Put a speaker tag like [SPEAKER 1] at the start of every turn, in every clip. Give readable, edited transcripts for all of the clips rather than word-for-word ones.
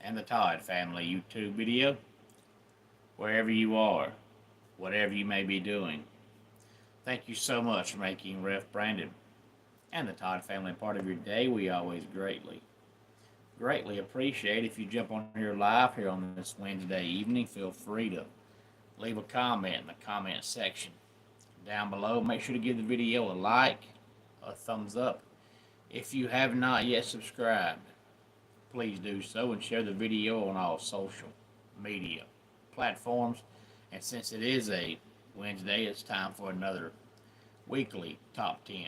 [SPEAKER 1] and the Todd Family YouTube video, wherever you are, whatever you may be doing. Thank you so much for making Ref Brandon and the Todd Family part of your day. We always greatly appreciate if you jump on here live here on this Wednesday evening. Feel free to leave a comment in the comment section down below. Make sure to give the video a like, a thumbs up. If you have not yet subscribed, please do so and share the video on all social media platforms. And since it is a Wednesday, it's time for another weekly top 10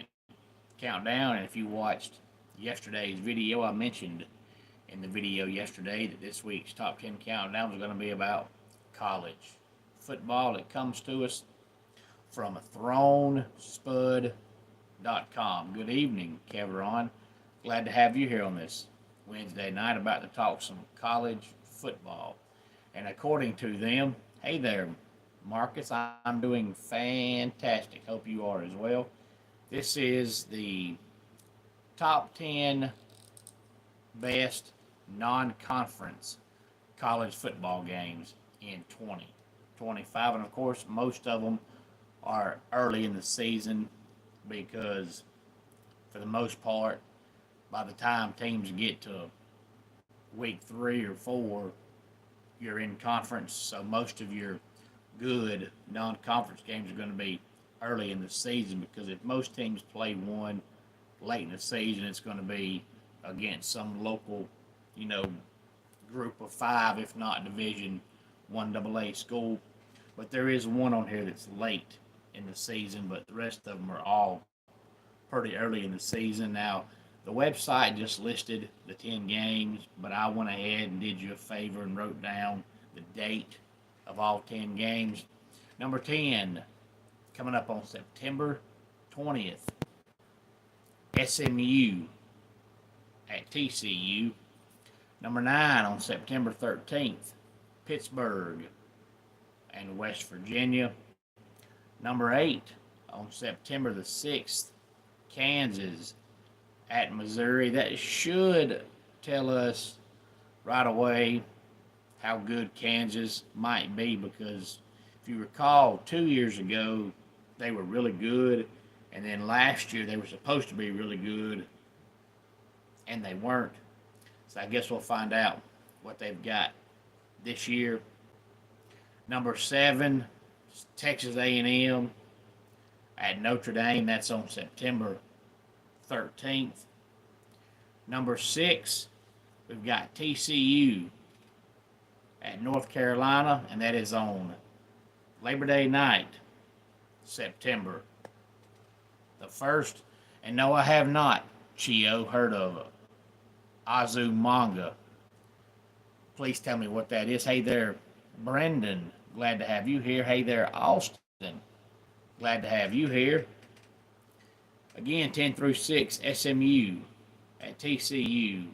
[SPEAKER 1] countdown. And if you watched yesterday's video, I mentioned in the video yesterday that this week's top 10 countdown was going to be about college football. It comes to us from ThroneSpud.com. Good evening, Keveron. Glad to have you here on this Wednesday night, about to talk some college football. And according to them, hey there, Marcus, I'm doing fantastic. Hope you are as well. This is the top 10 best non-conference college football games in 2025. And of course, most of them are early in the season because, for the most part, by the time teams get to week 3 or 4, you're in conference. So most of your good non-conference games are going to be early in the season, because if most teams play one late in the season, it's going to be against some local, group of 5, if not Division 1AA school. But there is one on here that's late in the season, but the rest of them are all pretty early in the season. Now, the website just listed the 10 games, but I went ahead and did you a favor and wrote down the date of all 10 games. Number 10, coming up on September 20th, SMU at TCU. Number 9 on September 13th, Pittsburgh and West Virginia. Number 8 on September the 6th, Kansas at Missouri. That should tell us right away how good Kansas might be, because if you recall, 2 years ago they were really good, and then last year they were supposed to be really good and they weren't. So I guess we'll find out what they've got this year. Number 7, Texas A&M at Notre Dame. That's on September 13th. Number 6, we've got TCU at North Carolina, and that is on Labor Day night, September the 1st. And no, I have not, Chio, heard of Azumanga. Please tell me what that is. Hey there, Brendan. Glad to have you here. Hey there, Austin. Glad to have you here. Again, 10 through 6, SMU at TCU,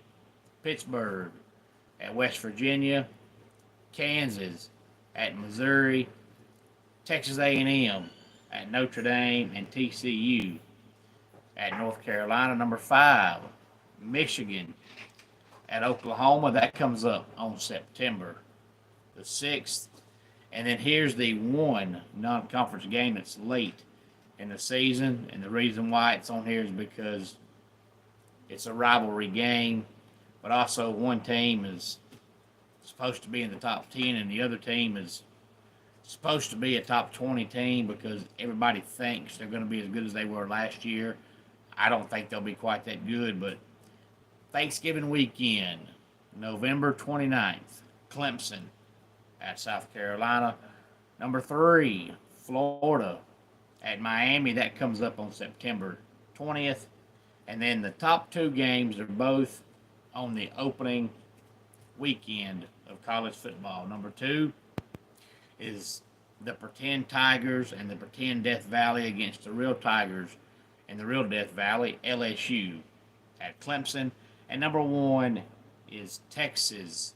[SPEAKER 1] Pittsburgh at West Virginia, Kansas at Missouri, Texas A&M at Notre Dame, and TCU at North Carolina. Number 5, Michigan at Oklahoma. That comes up on September the 6th. And then here's the one non-conference game that's late in the season, and the reason why it's on here is because it's a rivalry game, but also one team is supposed to be in the top 10 and the other team is supposed to be a top 20 team, because everybody thinks they're going to be as good as they were last year. I don't think they'll be quite that good, but Thanksgiving weekend, November 29th, Clemson at South Carolina. Number 3, Florida at Miami. That comes up on September 20th. And then the top 2 games are both on the opening weekend of college football. Number 2 is the Pretend Tigers and the Pretend Death Valley against the Real Tigers and the Real Death Valley, LSU at Clemson. And number 1 is Texas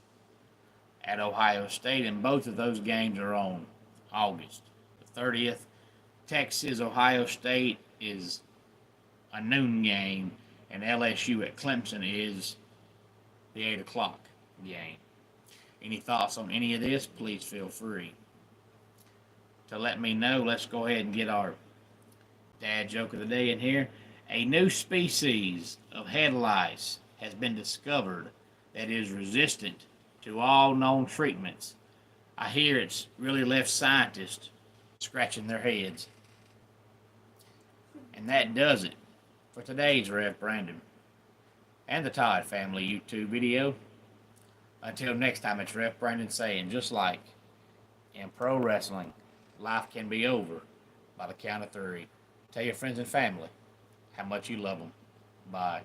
[SPEAKER 1] at Ohio State, and both of those games are on August the 30th. Texas, Ohio State is a noon game, and LSU at Clemson is the 8 o'clock game. Any thoughts on any of this, please feel free to let me know. Let's go ahead and get our dad joke of the day in here. A new species of head lice has been discovered that is resistant to all known treatments. I hear it's really left scientists scratching their heads. And that does it for today's Rev Brandon and the Todd Family YouTube video. Until next time, it's Rev Brandon saying, just like in pro wrestling, life can be over by the count of three. Tell your friends and family how much you love them. Bye.